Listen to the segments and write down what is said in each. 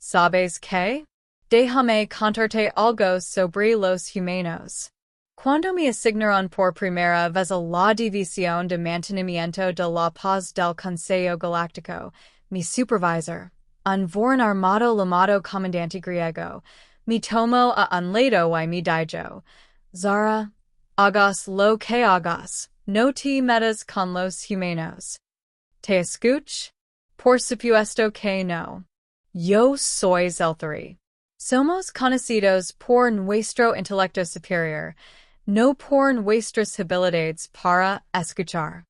¿Sabes qué? Déjame contarte algo sobre los humanos. Cuando me asignaron por primera vez a la División de Mantenimiento de la Paz del Consejo Galáctico, mi supervisor, un varón armado llamado comandante griego, me tomó a un lado y me dijo, Zara, hagas lo que hagas, no te metas con los humanos. ¿Te escuch? Por supuesto que no. Yo soy Zelthari. Somos conocidos por nuestro intelecto superior, no por nuestras habilidades para escuchar.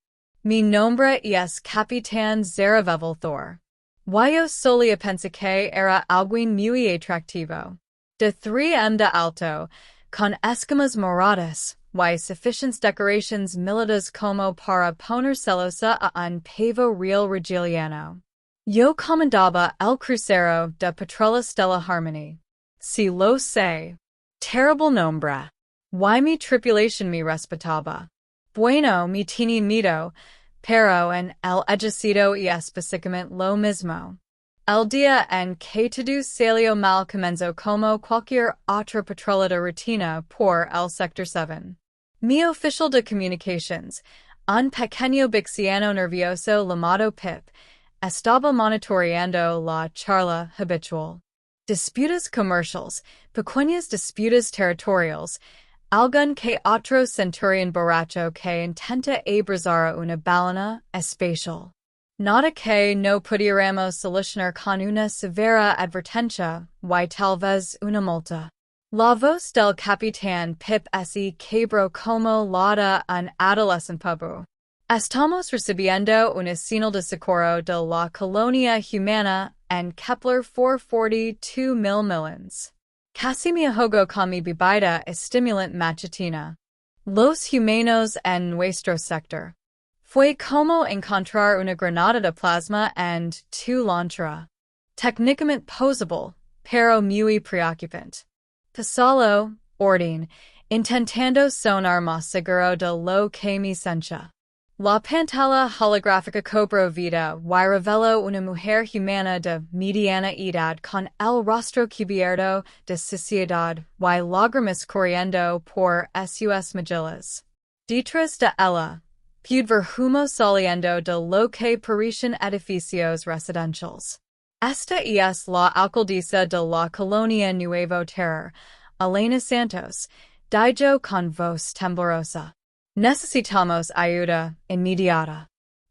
Mi nombre es Capitán Zaravevel Thor. Yo solía pensar que era alguien muy atractivo. De 3M de alto, con escamas moradas, y suficientes decoraciones militares como para poner celosa a un pavo real regiliano. Yo comandaba el crucero de Patrolas de la Harmonie. Si lo sé. Terrible nombre. Y mi tripulación me respetaba. Bueno, me tenía miedo, pero en el ejército es básicamente lo mismo. El día en que todo salió mal comenzó como cualquier otra patrulla de rutina por el sector 7. Mi oficial de comunicaciones, un pequeño bixiano nervioso llamado Pip, estaba monitoreando la charla habitual. Disputas comerciales, pequeñas disputas territoriales, algún que otro centurión borracho que intenta abrazar una balena espacial. Nada que no pudiéramos solucionar con una severa advertencia, y tal vez una multa. La voz del capitán Pip se quebró como la de un adolescente pueblo. Estamos recibiendo una señal de socorro de la colonia humana en Kepler 442 millions. Casi me ahogo con mi bebida estimulant matutina. Los humanos en nuestro sector. Fue como encontrar una granada de plasma en tu lonchera. Técnicamente posible, pero muy preocupante. Pasalo, orden, intentando sonar más seguro de lo que me sencha. La pantalla holográfica cobró vida y reveló una mujer humana de mediana edad con el rostro cubierto de suciedad y lágrimas corriendo por sus mejillas. Detrás de ella, pude ver humo saliendo de lo que parecían edificios residenciales. Esta es la alcaldesa de la colonia Nuevo Terror, Elena Santos, dijo con voz temblorosa. Necesitamos ayuda inmediata.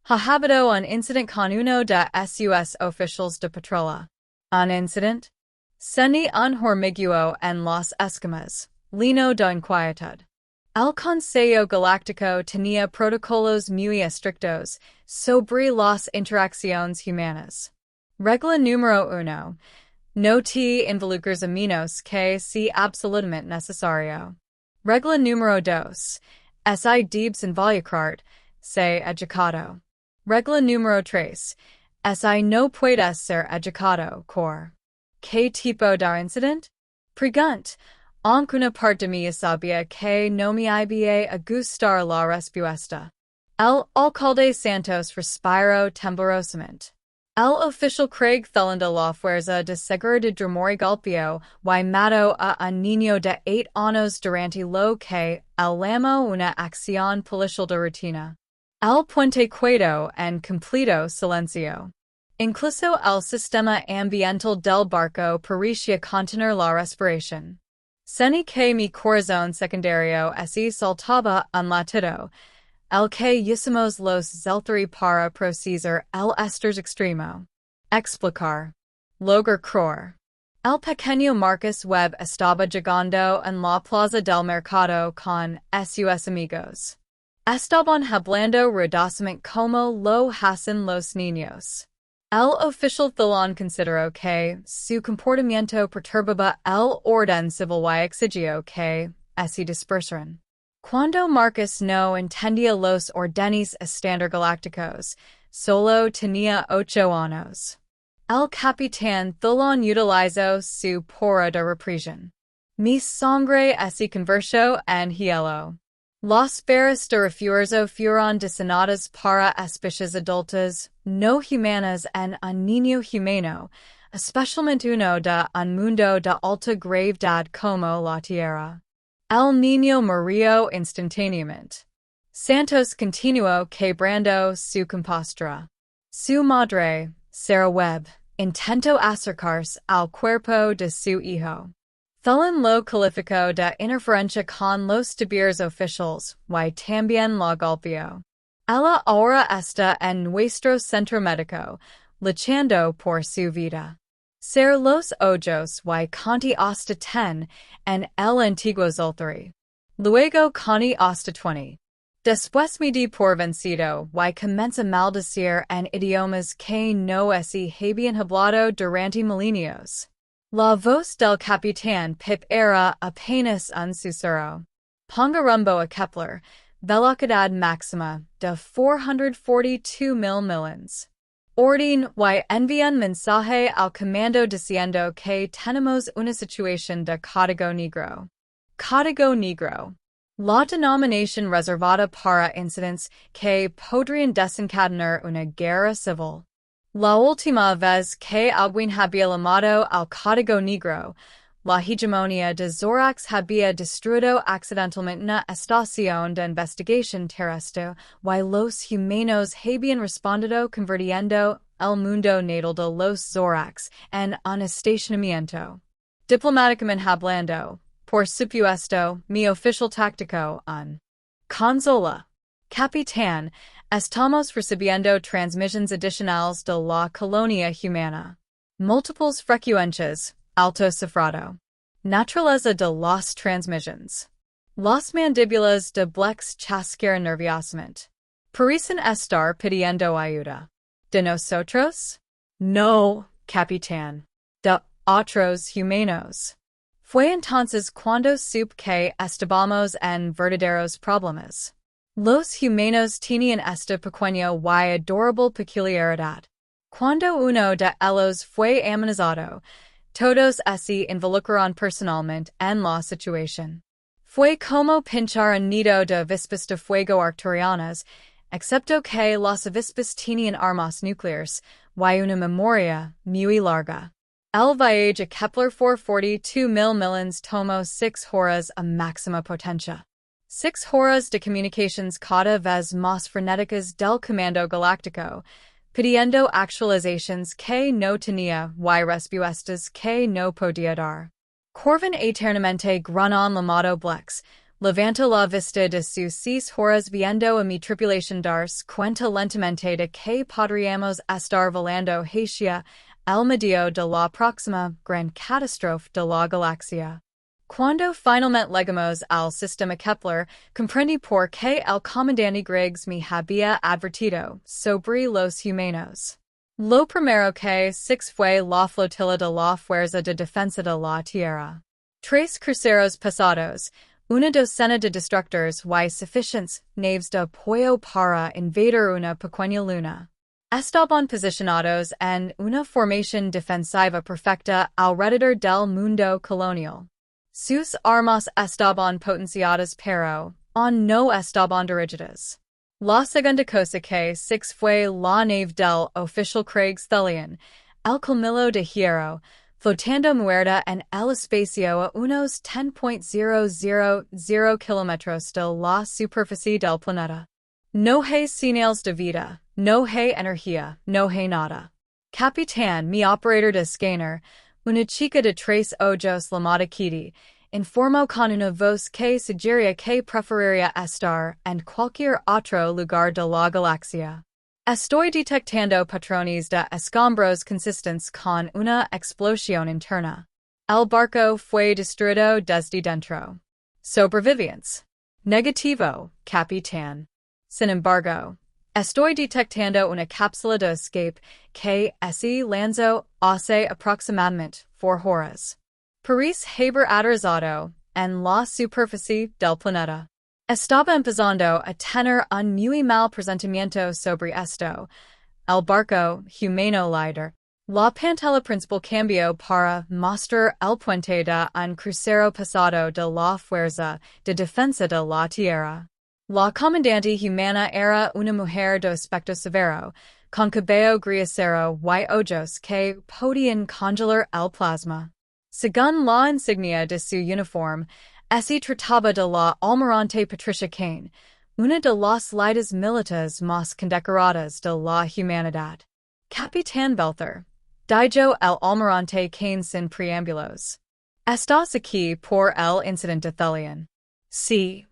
Ha habido un incidente con uno de sus oficiales de patrulla. Un incidente? Seni un hormigueo en los escamas, lleno de inquietud. El Consejo Galáctico tenía protocolos muy estrictos sobre las interacciones humanas. Regla número 1. No te involucres a menos que sea absolutamente necesario. Regla número 2. Si debes involucrar, sé educado. Regla número 3. Si no puedes ser educado, cor. ¿Qué tipo de incidente? Pregunt. Aunque una parte mía sabía que no me iba a gustar la respuesta. El alcalde Santos respiró temblorosamente. El oficial Craig Thullenda la fuerza de seguridad Dromori golpeó y mató a un niño de 8 años durante lo que él llamó una acción policial de rutina. El puente quedó en completo silencio. Incluso el sistema ambiental del barco parecía contener la respiración. Seni que mi corazón secundario se saltaba un latido, el que usamos los Zelthari para procesar el estrés extremo. Explicar. Lograr creer. El pequeño Marcus Webb estaba llegando en la plaza del mercado con sus amigos. Estaban hablando ruidosamente como lo hacen los niños. El oficial Thulon consideró que su comportamiento perturbaba el orden civil y exigió que se dispersaran. Cuando Marcus no entendía los órdenes galácticos, solo tenía 8 años. El capitán Thulon utilizó su pora de represión. Mi sangre se convirtió en hielo. Las varas de refuerzo fueron diseñadas para especies adultas, no humanas en un niño humano, especialmente uno de un mundo de alta gravedad como la Tierra. El niño murió instantáneamente. Santos continuó quebrando su compostura. Su madre, Sarah Webb, intentó acercarse al cuerpo de su hijo. Thulin lo calificó de interferencia con los deberes oficiales y también la golpeó. Ella ahora está en nuestro centro médico, luchando por su vida. Ser los ojos y conti hasta 10 en el antiguo Zoltari. Luego conti hasta 20. Después me di por vencido y comencé a maldecir en idiomas que no se habían hablado durante milenios. La voz del capitán Pip era apenas un susurro. Ponga rumbo a Kepler, velocidad máxima de 442,000 millas. Orden y envían mensaje al comando diciendo que tenemos una situación de código negro. Código negro. La denominación reservada para incidentes que podrían desencadenar una guerra civil. La última vez que alguien había llamado al código negro, la hegemonía de Zorax había destruido accidentalmente una estación de investigación terrestre y los humanos habían respondido convirtiendo el mundo natal de los Zorax en un estacionamiento. Diplomáticamente hablando, por supuesto, mi oficial táctico un consola. Capitán, estamos recibiendo transmissions adicionales de la colonia humana. Múltiples frecuencias, alto cifrado. Naturaleza de las transmissions. Las mandíbulas de Blex chasquear nerviosamente. Parecen estar pidiendo ayuda. ¿De nosotros? No, capitán. De otros humanos. Fue entonces cuando supe que estábamos en verdaderos problemas. Los humanos tenían esta pequeña y adorable peculiaridad. Cuando uno de ellos fue amenazado, todos se involucraron personalmente en la situación. Fue como pinchar un nido de avispas de fuego arcturianas, excepto que las avispas tenían armas nucleares y una memoria muy larga. El viaje a Kepler 442,000 millas tomó 6 horas a máxima potencia. 6 horas de comunicaciones cada vez más frenéticas del Comando Galáctico, pidiendo actualizaciones que no tenía y respuestas que no podía dar. Corvin eternamente granon llamado Blex, levanto la vista de sus 6 horas viendo a mi tripulación darse cuenta lentamente de que podríamos estar volando hacia el medio de la próxima gran catástrofe de la galaxia. Cuando finalmente llegamos al sistema Kepler, comprendí por qué el comandante Griggs me había advertido sobre los humanos. Lo primero que six fue la flotilla de la Fuerza de Defensa de la Tierra. 3 cruceros pesados, una docena de destructores y suficientes naves de apoyo para invadir una pequeña luna. Estaban posicionados en una formación defensiva perfecta alrededor del mundo colonial. Sus armas estaban potenciadas pero no estaban dirigidas. La segunda cosa que six fue la nave del Oficial Thelian, el colmillo de hierro, flotando muerta en el espacio a unos 10,000 kilómetros de la superficie del planeta. No hay señales de vida, no hay energía, no hay nada. Capitán, mi operator de scanner, una chica de 3 ojos llamada Kitty, informó con una voz que sugería que preferiría estar en cualquier otro lugar de la galaxia. Estoy detectando patrones de escombros consistentes con una explosión interna. El barco fue destruido desde dentro. Sobrevivientes. Negativo, capitán. Sin embargo, estoy detectando una cápsula de escape que se lanzó hace aproximadamente 4 horas. Parece haber aterrizado en la superficie del planeta. Estaba empezando a tener un muy mal presentimiento sobre esto. El barco humano líder. La pantalla principal cambió para mostrar el puente de un crucero pesado de la Fuerza de Defensa de la Tierra. La comandante humana era una mujer de aspecto severo, con cabello griacero y ojos que podían congelar el plasma. Según la insignia de su uniforme, se trataba de la almirante Patricia Kane, una de las lides militares más condecoradas de la humanidad. Capitán Belther. Dijo el almirante Kane sin preámbulos. Estás aquí por el incidente thelian. Sí,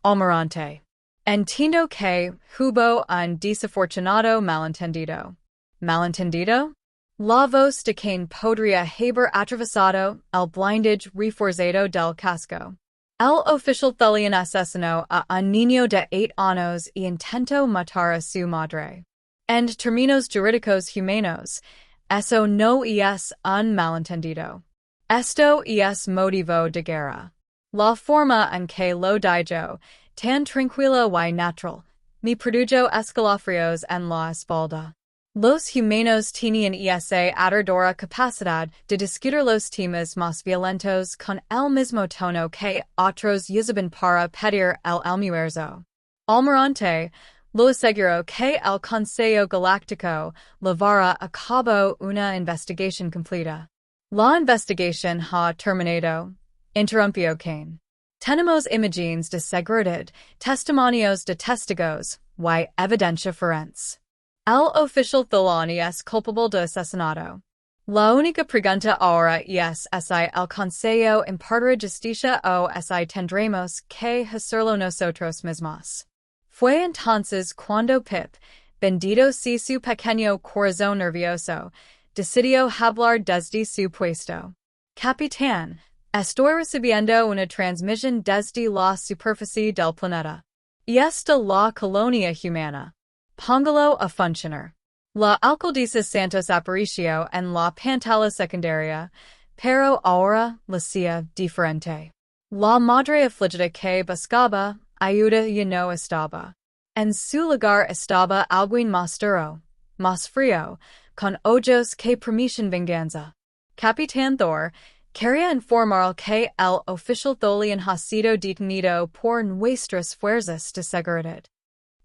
almirante. Entiendo que hubo un desafortunado malentendido. ¿Malentendido? La voz de Kane podría haber atravesado el blindage reforzado del casco. El oficial thelian asesinó a un niño de 8 años y intentó matar a su madre. En términos jurídicos humanos, eso no es un malentendido. Esto es motivo de guerra. La forma en que lo dijo, tan tranquila y natural, me produjo escalofríos en la espalda. Los humanos tenían esa aterradora capacidad de discutir los temas más violentos con el mismo tono que otros usaban para pedir el almuerzo. Almirante, lo aseguró que el Consejo Galáctico llevará a cabo una investigación completa. La investigación ha terminado, interrumpió Kane. Tenemos imágenes de seguridad, testimonios de testigos, y evidencia forense. El oficial thelian es culpable de asesinato. La única pregunta ahora es si el Consejo impartirá justicia o si tendremos que hacerlo nosotros mismos. Fue entonces cuando Pip, bendito sea su pequeño corazón nervioso, decidió hablar desde su puesto. Capitán, estoy recibiendo una transmisión desde la superficie del planeta. Y esta la colonia humana. Póngalo a funcionar. La alcaldesa Santos apareció en la pantalla secundaria, pero ahora lucía diferente. La madre afligida que buscaba ayuda ya no estaba. En su lugar estaba alguien más duro, más frío, con ojos que prometen venganza. Capitán Thor quería informar que el oficial thelian ha sido detenido por nuestras fuerzas de seguridad.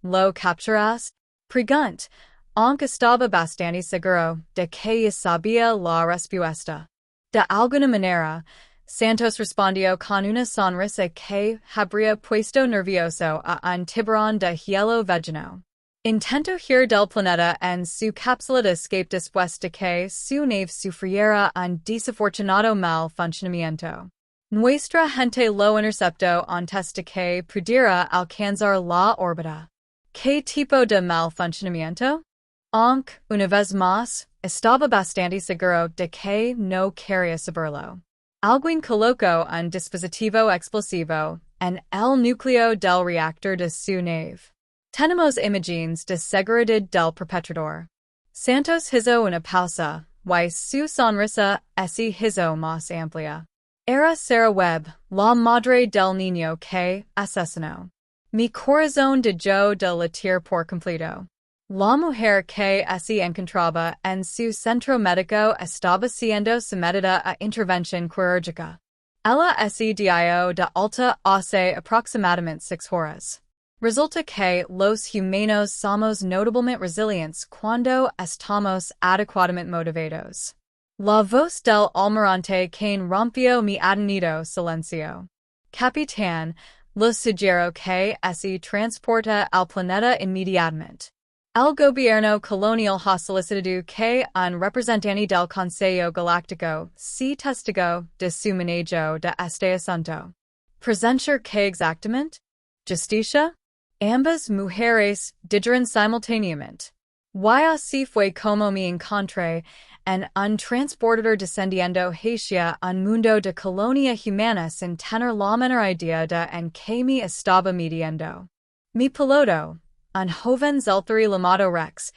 ¿Lo capturás? Pregunt, aunque estaba bastante seguro de que ya sabía la respuesta. De alguna manera, Santos respondió con una sonrisa que habría puesto nervioso a un tiburón de hielo vegano. Intentó huir del planeta en su cápsula de escape después de que su nave sufriera un desafortunado mal funcionamiento. Nuestra gente lo interceptó antes de que pudiera alcanzar la órbita. ¿Qué tipo de mal funcionamiento? Aunque, una vez más, estaba bastante seguro de que no quería saberlo. Alguien colocó un dispositivo explosivo en el núcleo del reactor de su nave. Tenemos imágenes de seguridad del perpetrador. Santos hizo una pausa, y su sonrisa se hizo más amplia. Era Sarah Webb, la madre del niño que asesinó. Mi corazón dejó de latir por completo. La mujer que se encontraba en su centro médico estaba siendo sometida a intervención quirúrgica. Ella se dio de alta hace aproximadamente 6 horas. Resulta que los humanos somos notablemente resilientes cuando estamos adecuadamente motivados. La voz del almirante Kane rompió mi atenido silencio. Capitán, lo sugiero que se transporta al planeta inmediatamente. El gobierno colonial ha solicitado que un representante del Consejo Galáctico sea testigo de su manejo de este asunto. ¿Presenciar qué exactamente? ¿Justicia? Ambas mujeres dijeron simultáneamente. Y así fue como me encontré en un transportador descendiendo hacia un mundo de colonia humana sin tener la menor idea de en qué me estaba metiendo. Mi piloto, un joven zeltari llamado Rex,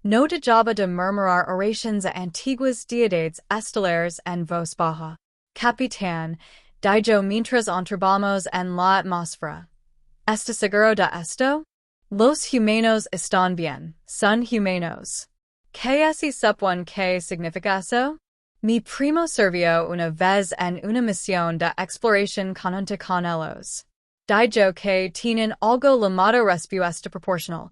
no dejaba de murmurar oraciones a antiguas deidades estelares en voz baja. Capitán, dijo mientras entramos en la atmósfera. ¿Está seguro de esto? Los humanos están bien, son humanos. ¿Qué se supone que significa eso? Mi primo sirvió una vez en una misión de exploración conjunta con ellos. Dijo que tienen algo llamado respuesta proporcional,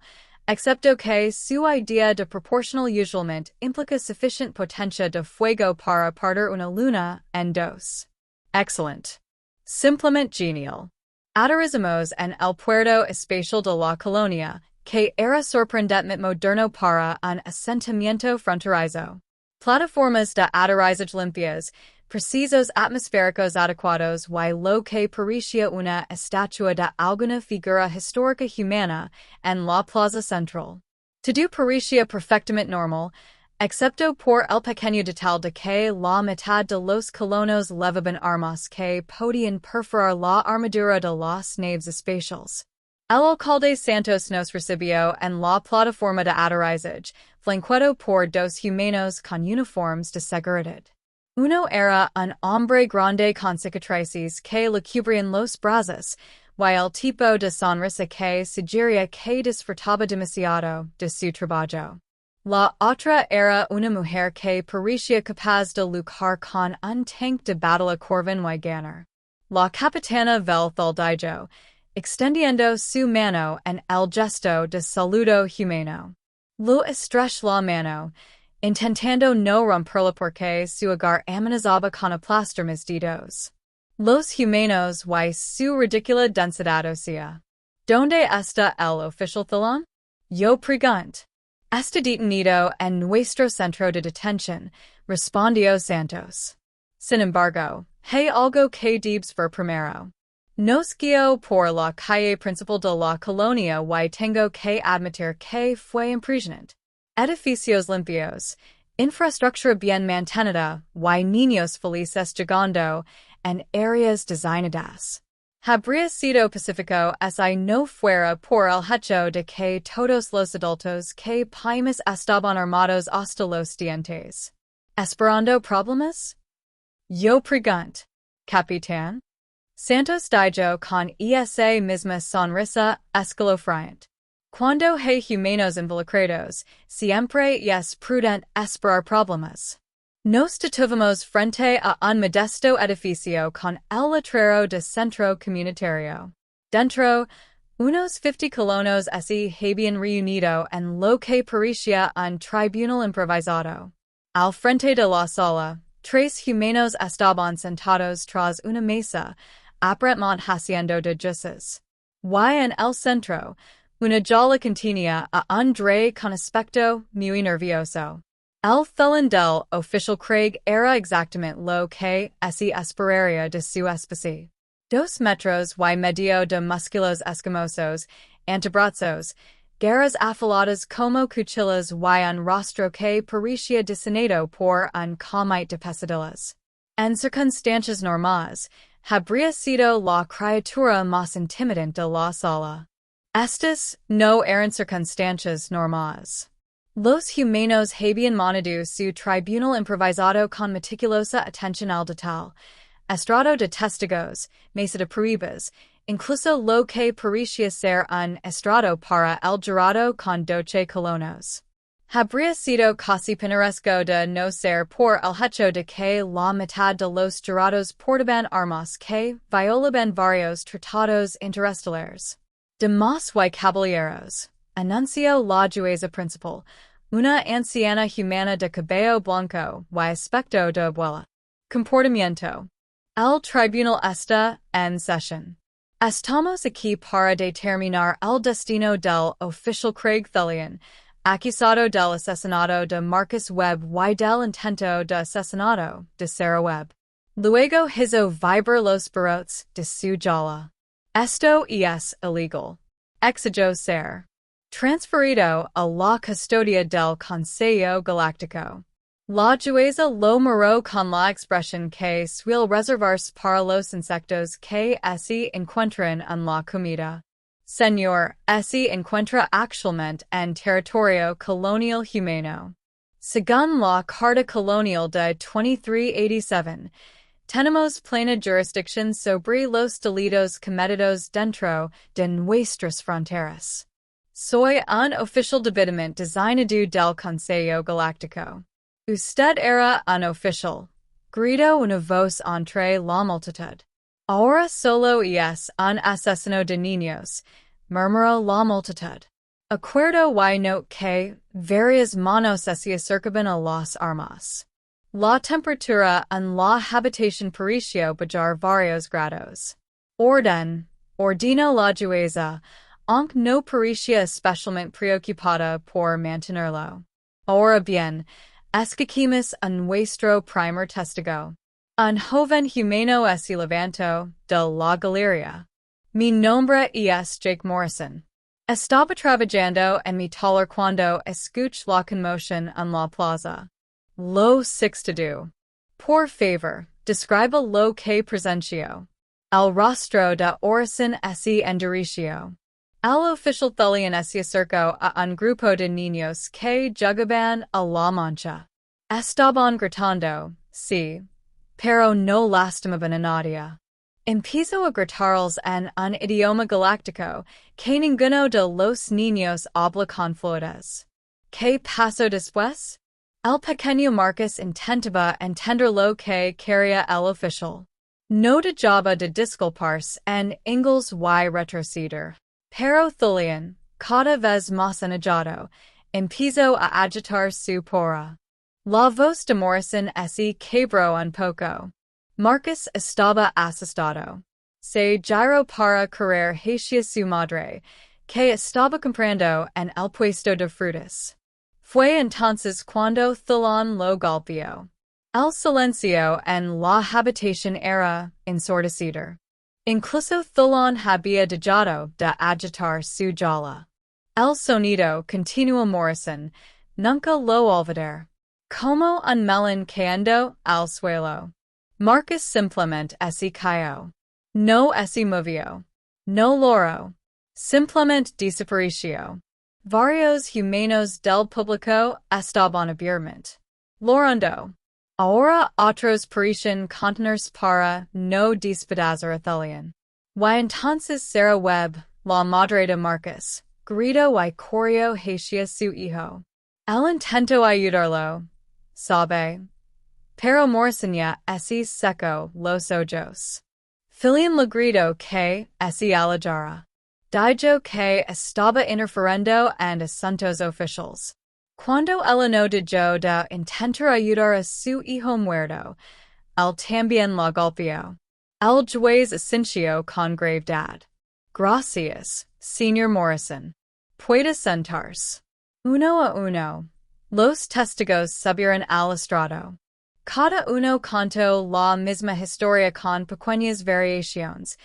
excepto que su idea de proporcional usualmente implica sufficient potencia de fuego para partir una luna en dos. Excellent. Simplemente genial. Aterrizamos en el puerto espacial de la colonia, que era sorprendentemente moderno para un asentamiento fronterizo. Plataformas de aterrizaje limpias, precisos atmosféricos adecuados y lo que parecía una estatua de alguna figura histórica humana en la plaza central. Todo parecía perfectamente normal, excepto por el pequeño detalle de que la mitad de los colonos levaban armas que podían perforar la armadura de las naves espaciales. El alcalde Santos nos recibió en la plataforma de aterrizaje, flanqueado por dos humanos con uniformes de seguridad. Uno era un hombre grande con cicatrices que le cubrían los brazos, y el tipo de sonrisa que sugería que disfrutaba demasiado de su trabajo. La otra era una mujer que parecía capaz de luchar con un tanque de batalla Corvin y ganar. La capitana del Thuldijo, extendiendo su mano en el gesto de saludo humano. Lo estrechó la mano, intentando no romperla porque su agar amenazaba con aplastar mis dedos. Los humanos y su ridícula densidad ósea. ¿Dónde está el oficial Thalón? Yo pregunto. Está detenido en nuestro centro de detención, respondió Santos. Sin embargo, hay algo que debes ver primero. Nos guió por la calle principal de la colonia y tengo que admitir que fue impresionante. Edificios limpios, infraestructura bien mantenida y niños felices llegando en áreas designadas. Habría sido pacífico si no fuera por el hecho de que todos los adultos que paimos estaban armados hasta los dientes. ¿Esperando problemas? Yo pregunto, capitán. Santos dijo con esa misma sonrisa escalofriante. Cuando hay humanos involucrados, siempre es prudente esperar problemas. Nos detuvimos frente a un modesto edificio con el letrero de centro comunitario. Dentro, unos 50 colonos se habían reunido en lo que parecía un tribunal improvisado. Al frente de la sala, 3 humanos estaban sentados tras una mesa, aparentemente haciendo de jueces. Y en el centro, una jola contenía a André con aspecto muy nervioso. El felón del Oficial Craig era exactamente lo que se esperaría de su especie. 2 metros y medio de músculos escamosos, antebrazos, garras afiladas como cuchillas y un rostro que parecía diseñado por un comité de pesadillas. En circunstancias normales, habría sido la criatura más intimidante de la sala. Estas no eran circunstancias normales. Los humanos habían montado su tribunal improvisado con meticulosa atención al detalle, estrado de testigos, mesa de pruebas, incluso lo que parecía ser un estrado para el jurado con 12 colonos. Habría sido casi pintoresco de no ser por el hecho de que la mitad de los jurados portaban armas que violaban varios tratados interestelares. Damas y caballeros, anunció la jueza principal, una anciana humana de cabello blanco y aspecto de abuela. Comportamiento. El tribunal está en sesión. Estamos aquí para determinar el destino del Oficial Craig Thelion, acusado del asesinato de Marcus Webb y del intento de asesinato de Sarah Webb. Luego hizo vibrar los barrotes de su jola. Esto es ilegal. Exigió ser transferido a la custodia del Consejo Galáctico. La jueza lo miró con la expresión que suele reservarse para los insectos que se encuentran en la comida. Señor, se encuentra actualmente en territorio colonial humano. Según la Carta Colonial de 2387, tenemos plena jurisdicción sobre los delitos cometidos dentro de nuestras fronteras. Soy un oficial debidamente designado del Consejo Galáctico. Usted era un oficial. Gritó una voz entre la multitud. Ahora solo es un asesino de niños, murmuró la multitud. Acuerdo y note que varias manos se acercaban a las armas. La temperatura en la habitación pareció bajar varios grados. Ordeno la jueza, aunque no parecía especialmente preocupada por mantenerlo. Ahora bien, escogimos a nuestro primer testigo. Un joven humano se levantó de la galería. Mi nombre es Jake Morrison. Estaba trabajando en mi taller cuando escuché la conmoción en la plaza. Lo sextado. Por favor, describa lo que presenció. El rostro de Orison se endureció. El oficial Thelian se acercó a un grupo de niños que jugaban a la mancha. Estaban gritando, sí, pero no lastimaban a nadie. Empezó a gritarles en un idioma galáctico que ninguno de los niños habla con fluidez. ¿Qué pasó después? El pequeño Marcus intentaba entender lo que quería el oficial. No dejaba de disculparse en inglés y retroceder. Pero Thelian, cada vez más enojado, empezó a agitar su porra. La voz de Morrison se quebró un poco. Marcus estaba asustado. Se giró para correr hacia su madre, que estaba comprando en el puesto de frutas. Fue entonces cuando Thelian lo golpeó. El silencio en la habitación era ensordecedor. Incluso Thelian había dejado de agitar su jala. El sonido continuó Morrison, nunca lo olvidar. Como un melón cayendo al suelo. Marcus simplemente se cayó. No se movió. No logró. Simplemente desapareció. Varios humanos del público estaban abiertamente llorando. Ahora otros parecían contenerse para no despedazar a Thelian. Y entonces Sarah Webb, la madre de Marcus, gritó y corrió hacia su hijo. Él intentó ayudarlo, sabe, pero Morrison ya se secó los ojos. Thelian le gritó que se alejara. Dijo que estaba interfiriendo en asuntos oficiales. Cuando él no dejó de intentar ayudar a su hijo muerto, él también la golpeó. El juez asintió con gravedad. Gracias, señor Morrison. Puede sentarse. Uno a uno. Los testigos subieron al estrado. Cada uno contó la misma historia con pequeñas variaciones,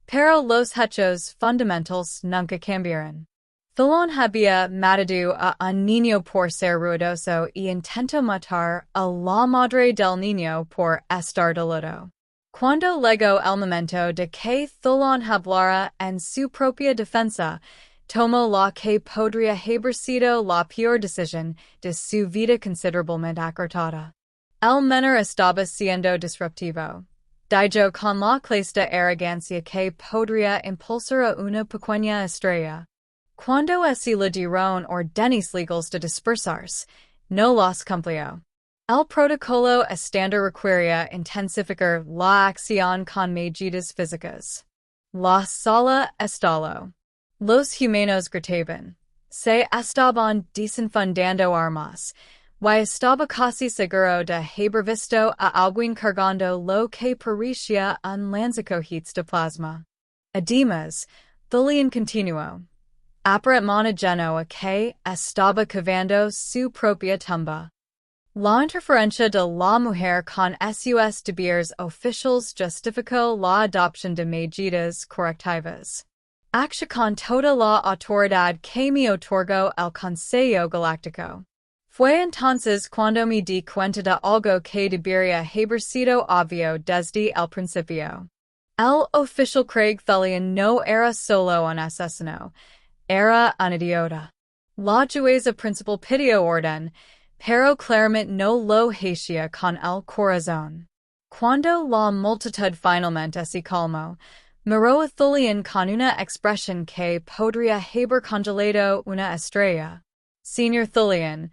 pero los hechos fundamentals nunca cambiaron. Thelian había matado a un niño por ser ruidoso y intentó matar a la madre del niño por estar dolido. Cuando llegó el momento de que Thelian hablara en su propia defensa, tomó la que podría haber sido la peor decisión de su vida considerablemente acortada. El menor estaba siendo disruptivo. Dijo con la clase de arrogancia que podría impulsar a una pequeña estrella. Cuando se le dieron órdenes legales de dispersarse, no las cumplió. El protocolo estándar requería intensificar la acción con medidas físicas. La sala estalló. Los humanos gritaban. Se estaban desenfundando armas. Y estaba casi seguro de haber visto a alguien cargando lo que parecía un lanzacohetes de plasma. Además, Thelian continuó. Aparentemente lleno a que estaba cavando su propia tumba. La interferencia de la mujer con sus deberes oficiales justificó la adopción de medidas correctivas. Acción con toda la autoridad que me otorgó el Consejo Galáctico. Fue entonces cuando me di cuenta de algo que debería haber sido obvio desde el principio. El oficial Craig Thelian no era solo un asesino, era un idiota. La jueza principal pidió orden, pero claramente no lo hacía con el corazón. Cuando la multitud finalmente se calmó, miró a Thelian con una expresión que podría haber congelado una estrella. Señor Thelian,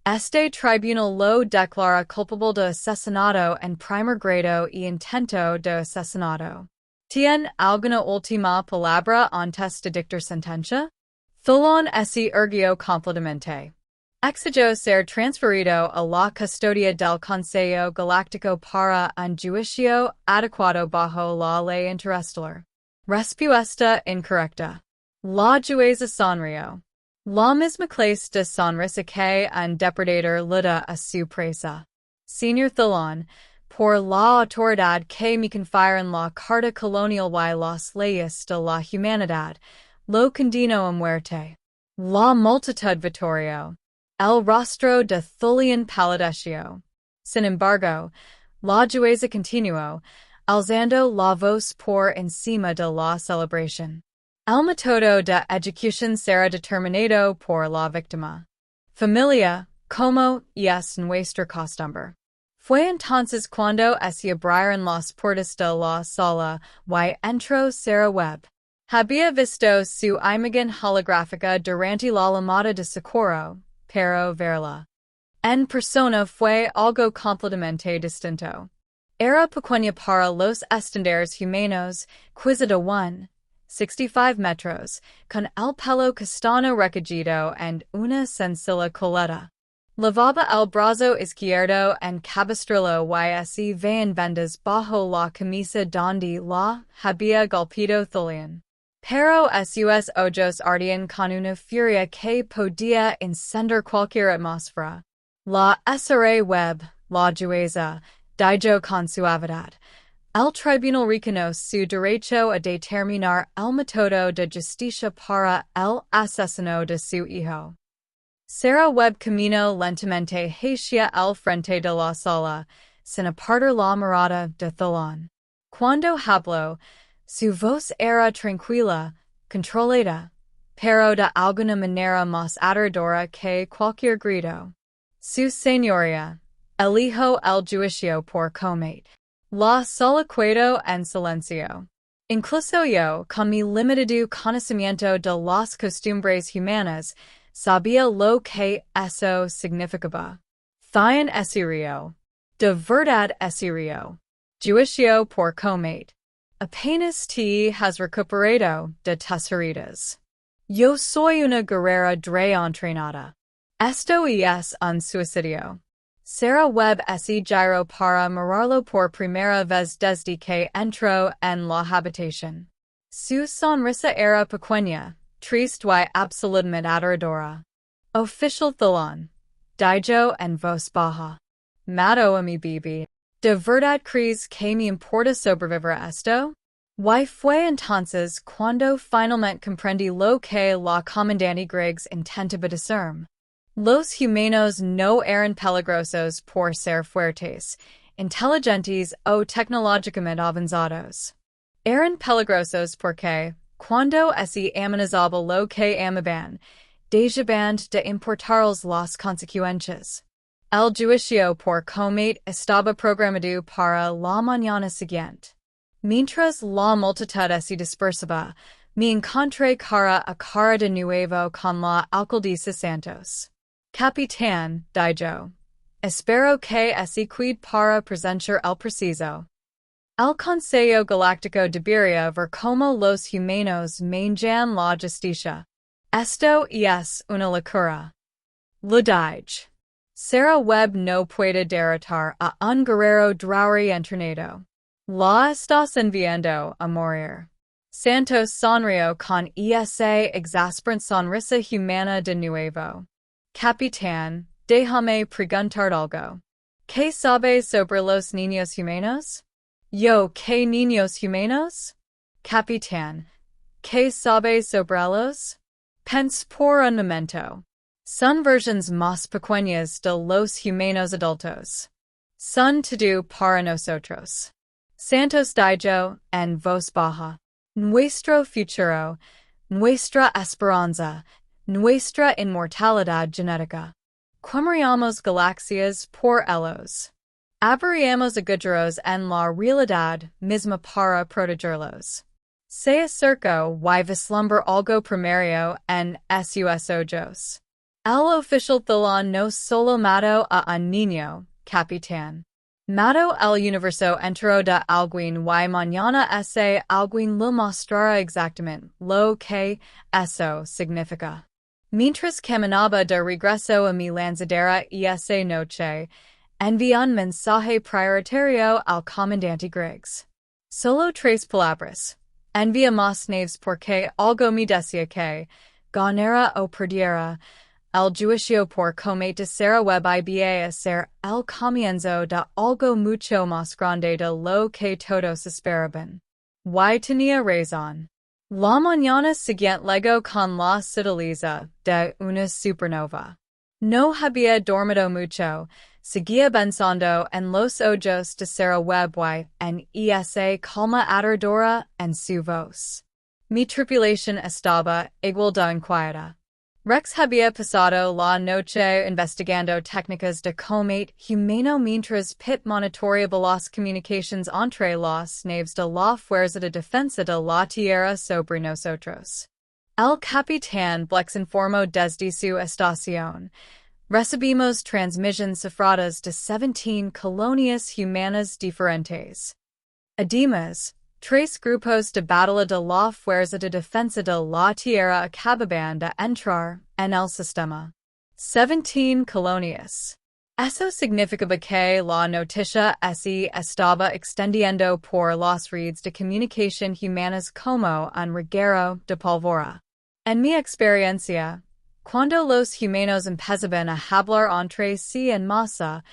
este tribunal lo declara culpable de asesinato en primer grado y intento de asesinato. ¿Tiene alguna última palabra antes de dictar sentencia? Tholon exigió completamente. Exigió ser transferido a la custodia del Consejo Galáctico para un juicio adecuado bajo la ley interestelar. Respuesta incorrecta. La jueza sonrió. La misma clase de sonrisa que un depredador le da a su presa. Señor Tholon, por la autoridad que me confieran la Carta Colonial y las leyes de la humanidad, lo condeno a muerte. La multitud vitoreó. El rostro de Tholian palideció. Sin embargo, la jueza continuó, alzando la voz por encima de la celebración. El método de ejecución será determinado por la víctima. Familia, como es nuestra costumbre. Fue entonces cuando se abrieron las puertas de la sala y entró Sarah Webb. Había visto su imagen holográfica durante la llamada de socorro, pero verla en persona fue algo completamente distinto. Era pequeña para los estándares humanos, quizá de 1,65 metros, con el pelo castaño recogido and una sencilla coleta. Lavaba el brazo izquierdo en cabestrillo y se veían vendas bajo la camisa donde la había golpeado Tholian. Pero sus ojos ardían con una furia que podía encender cualquier atmósfera. La Sarah Webb, la jueza, dijo con suavidad. El tribunal reconoce su derecho a determinar el método de justicia para el asesino de su hijo. Sarah Webb caminó lentamente hacia el frente de la sala, sin apartar la mirada de Tholon. Cuando habló, su voz era tranquila, controlada, pero de alguna manera más aterradora que cualquier grito. Su señoría, elijo el juicio por comet. La sala quedó en silencio. Incluso yo, con mi limitado conocimiento de las costumbres humanas, sabía lo que eso significaba. Thian exigió. De verdad exigió. Juicio por comet. Apenas te has recuperado de tus heridas. Yo soy una guerrera entrenada. Esto es un suicidio. Sarah Webb exigió para mirarlo por primera vez desde que entró en la habitación. Su sonrisa era pequeña, triste y absolutamente aterradora. Oficial Tholon. Dijo en voz baja. Mato a mi bebé. ¿De verdad crees que me importa sobrevivir a esto? Y fue entonces cuando finalmente comprendí lo que la comandante Griggs intentaba decirme. Los humanos no eran peligrosos por ser fuertes, inteligentes o tecnológicamente avanzados. Eran peligrosos porque, cuando se amenazaba lo que amaban, dejaban de importarles las consecuencias. El juicio por comet estaba programado para la mañana siguiente. Mientras la multitud se dispersaba, me encontré cara a cara de nuevo con la alcaldesa Santos. Capitán, dijo. Espero que se cuide para presenciar el preciso. El Consejo Galáctico debería ver cómo los humanos manejan la justicia. Esto es una locura. Lo dije. Sarah Webb no puede derrotar a un guerrero y entrenado. La estás enviando a morir. Santos sonrió con esa exasperante sonrisa humana de nuevo. Capitán, déjame preguntar algo. ¿Qué sabes sobre los niños humanos? Yo, ¿qué niños humanos? Capitán, ¿qué sabes sobre ellos? Pense por un momento. Son versiones más pequeñas de los humanos adultos. Son todo para nosotros. Santos dijo, en voz baja. Nuestro futuro, nuestra esperanza, nuestra inmortalidad genética. Quemaríamos galaxias por ellos. Abriríamos agujeros en la realidad misma para protegerlos. Se acercó y vislumbró algo primario en sus ojos. El oficial Tholon no solo mató a un niño, capitán. Mato el universo entero de alguien y mañana ese alguien lo mostrará exactamente lo que eso significa. Mientras caminaba de regreso a mi lanzadera y esa noche, envié un mensaje prioritario al comandante Griggs. Solo 3 palabras. Envía más naves porque algo me decía que, ganara o perdiera, el juicio por comete será web iba a ser el comienzo de algo mucho más grande de lo que todos esperaban. Y tenía razón. La mañana siguiente llegó con la sutileza de una supernova. No había dormido mucho, seguía pensando en los ojos de Sarah Webb y en esa calma aterradora en su voz. Mi tripulación estaba igual de inquieta. Rex había pasado la noche investigando técnicas de combate humano mientras Pitt monitoreaba las comunicaciones entre las naves de la Fuerza de Defensa de la Tierra sobre nosotros. El capitán Blex informó desde su estación. Recibimos transmisiones cifradas de 17 colonias humanas diferentes. Además, 3 grupos de batalla de la Fuerza de Defensa de la Tierra acababan de entrar en el sistema. 17 colonias. Eso significaba que la noticia se estaba extendiendo por las redes de comunicación humanas como un reguero de pólvora. En mi experiencia, cuando los humanos empezaban a hablar entre sí en masa,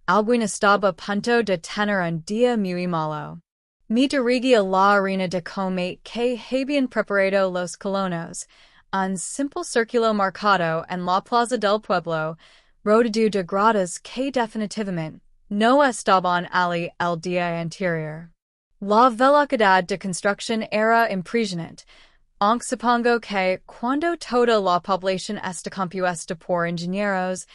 alguien estaba a punto de tener un día muy malo. Me dirigí a la arena de combate que habían preparado los colonos, un simple círculo marcado en la plaza del pueblo, rodeado de gradas que definitivamente no estaban allí el día anterior. La velocidad de construcción era impresionante, aunque supongo que cuando toda la población está compuesta por ingenieros,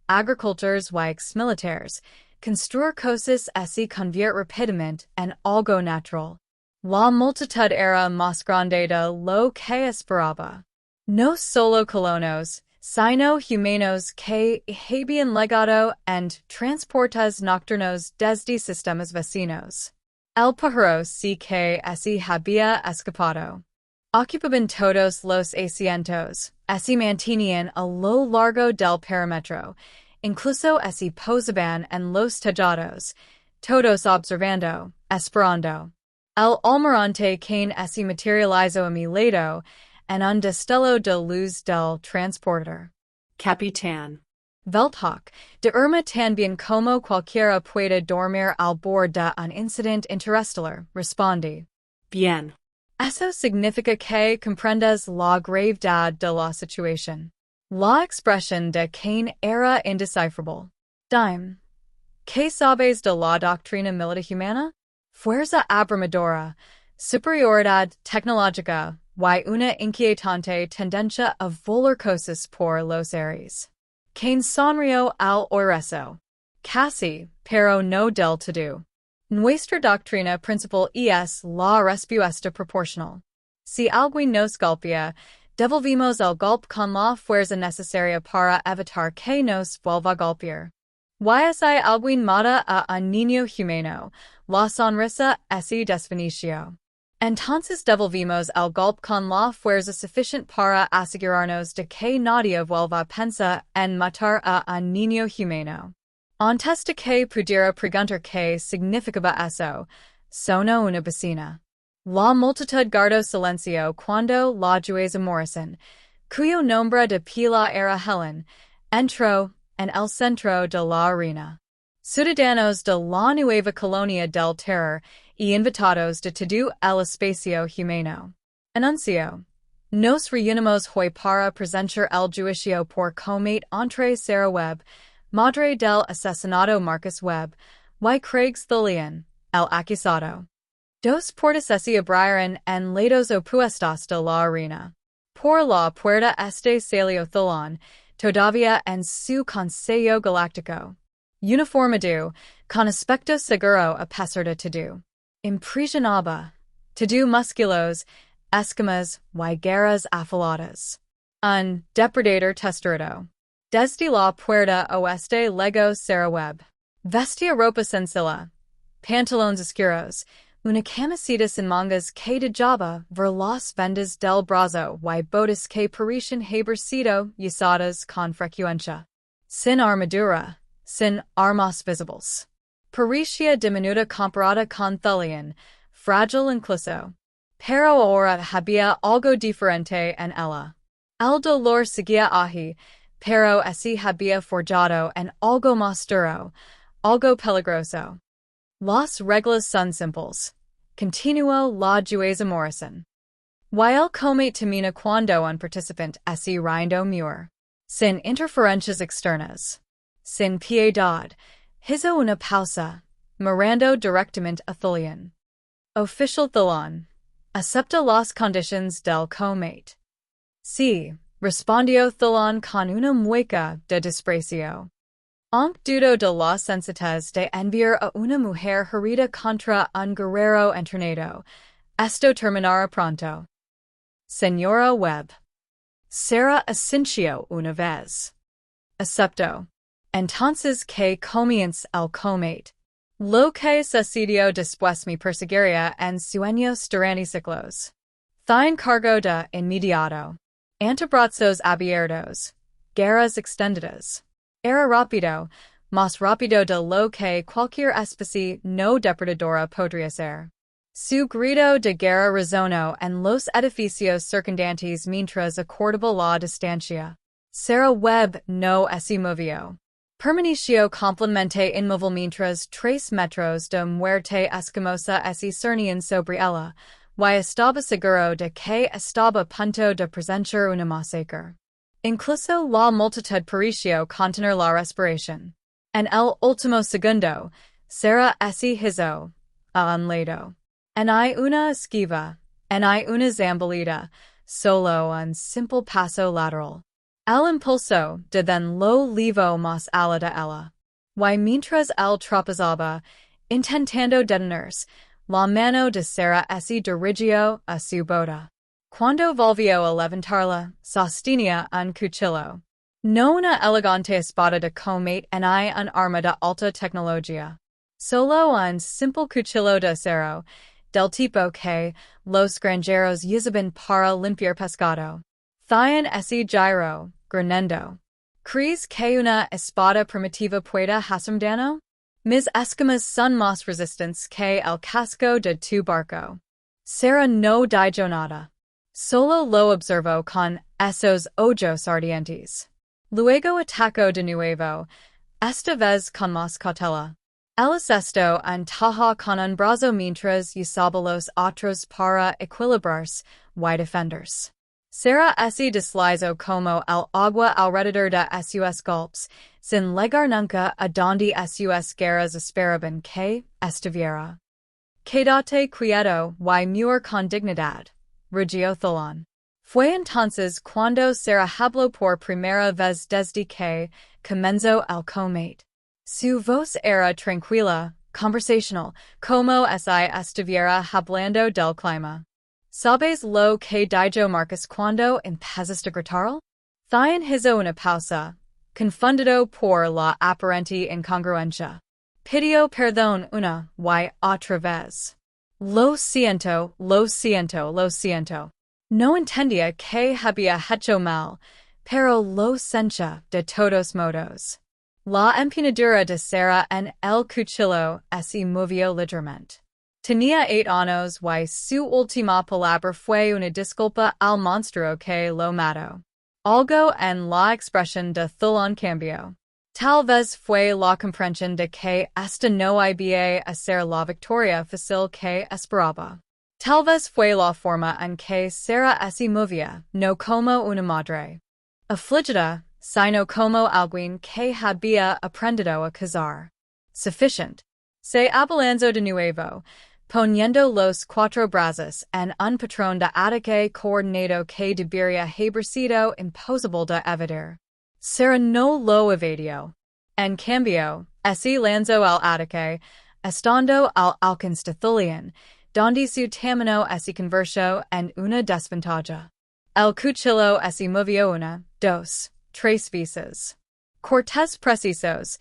agricultores y ex-militares, construir cosas así convierte rápidamente en algo natural. La multitud era más grande de lo que esperaba. No solo colonos, sino humanos que habían llegado en transportes nocturnos desde sistemas vecinos. El pájaro sí que se había escapado. Ocupaban todos los asientos, se mantenían a lo largo del perímetro, incluso se posaban en los tejados, todos observando, esperando. El almirante Kane se materializó a mi lado, en un destello de luz del transporter. Capitán. Welthoch, de Irma también como cualquiera puede dormir al bord de un incidente interestelar, respondí. Bien. Eso significa que comprendes la gravedad de la situación. La expresión de Kane era indescifrable. Dime, ¿qué sabes de la doctrina militar humana? Fuerza abrumadora, superioridad tecnológica y una inquietante tendencia a volar cosas por los aires. Kane sonrió al oírse. Casi, pero no del todo. Nuestra doctrina principal es la respuesta proporcional. Si alguien nos golpea, devolvimos el golpe con la fuerza necesaria para evitar que nos vuelva a golpear. Y si alguien mata a un niño humano, la sonrisa se desvaneció. Entonces devolvimos el golpe con la fuerza suficiente para asegurarnos de que nadie vuelva a pensar en matar a un niño humano. Antes de que pudiera preguntar qué significaba eso, sonó una bocina. La multitud guardó silencio cuando la jueza Morrison, cuyo nombre de pila era Helen, entró en el centro de la arena. Ciudadanos de la nueva colonia del Terror y invitados de todo el espacio humano. Anunció. Nos reunimos hoy para presenciar el juicio por combate entre Sarah Webb, madre del asesinado Marcus Webb, y Craigs Tholian, el acusado. Dos puertas se abrieron en lados opuestos de la arena. Por la puerta este salió Tholian, todavía en su consejo galáctico. Uniformado, con aspecto seguro a pesar de todo. Impresionaba. Todo musculos, escamas y garras afiladas. Un depredador testarudo. Desde la puerta oeste llegó Sarah Webb. Vestia ropa sensilla, pantalones oscuros, una camisetas en mangas que de java, ver las vendas del brazo y botas que parecen haber sido usadas con frecuencia. Sin armadura, sin armas visibles. Parecía diminuta comparada con Thalion, fragile incluso. Pero ahora había algo diferente en ella. El dolor seguía allí, pero así había forjado en algo más duro, algo peligroso. Las reglas son simples. Continuó la jueza Morrison. Y el comate termina cuando un participante así rindo muir. Sin interferencias externas. Sin piedad. Hizo una pausa, mirando directamente a Thalion. Oficial Thalion. Acepta las condiciones del comate. Sí, respondió Thalion con una mueca de desprecio. Aunque dudo de la sensatez de enviar a una mujer herida contra un guerrero entrenado. Esto terminará pronto. Señora Webb. Será exigió una vez. Acepto. Entonces que comience el comate. Lo que sucedió después me perseguiría en sueños durante ciclos. Te encargo de inmediato. Antebrazos abiertos. Guerras extendidas. Era rápido, más rápido de lo que cualquier especie no depredadora podría ser. Su grito de guerra resonó en los edificios circundantes mientras acordaba la distancia. Sarah Webb no se movió. Permaneció completamente inmóvil mientras 3 metros de muerte escamosa se cernían sobre ella, y estaba seguro de que estaba a punto de presenciar una masacre. Incluso la multitud pareció contener la respiración. En el último segundo, Sarah se hizo a un lado. En hay una esquiva, en hay una zambolita, solo un simple paso lateral. El impulso de den lo levo más ala de ella. Y mientras él tropezaba, intentando detenerse, la mano de Sarah se dirigió a su bota. Cuando volvió a levantarla, sostenía un cuchillo. No una elegante espada de comate ni un arma de alta tecnología. Solo un simple cuchillo de acero, del tipo que los granjeros usaban para limpiar pescado. Thian ese giro, granendo. ¿Crees que una espada primitiva pueda hacer daño? Mis escamas son más resistentes que el casco de tu barco. Sarah no dijo nada. Solo lo observó con esos ojos ardientes. Luego atacó de nuevo, esta vez con más cautela. El asestó en taja con un brazo mientras usaba los otros para equilibrarse y defenderse. Sarah se deslizó como el agua alrededor de sus golpes, sin llegar nunca a donde sus guerras esperaban que estuviera. Quédate quieto y muir con dignidad. Rugió Thalion. Fue entonces cuando Sarah habló por primera vez desde que comenzó el comate. Su voz era tranquila, conversational, como si estuviera hablando del clima. ¿Sabes lo que dijo Marcus cuando empezaste a gritar? Thian hizo una pausa, confundido por la aparente incongruencia. Pidió perdón una y otra vez. Lo siento, lo siento, lo siento. No entendía que había hecho mal, pero lo sentía de todos modos. La empuñadura de Sarah en el cuchillo se movió ligeramente. Tenía 8 años y su última palabra fue una disculpa al monstruo que lo mató. Algo en la expresión de Thalion cambió. Tal vez fue la comprensión de que esta no iba a ser la victoria fácil que esperaba. Tal vez fue la forma en que Sarah se movía, no como una madre afligida, sino como alguien que había aprendido a cazar. Suficiente. Se abalanzó de nuevo, poniendo los 4 brazos en un patrón de ataque coordinado que debería haber sido imposible de evitar. Sarah no lo evadió. En cambio, se lanzó al ataque, estando al alcance de Thalion, donde su tamaño se convirtió en una desventaja. El cuchillo se movió 1, 2, 3 veces. Cortes precisos,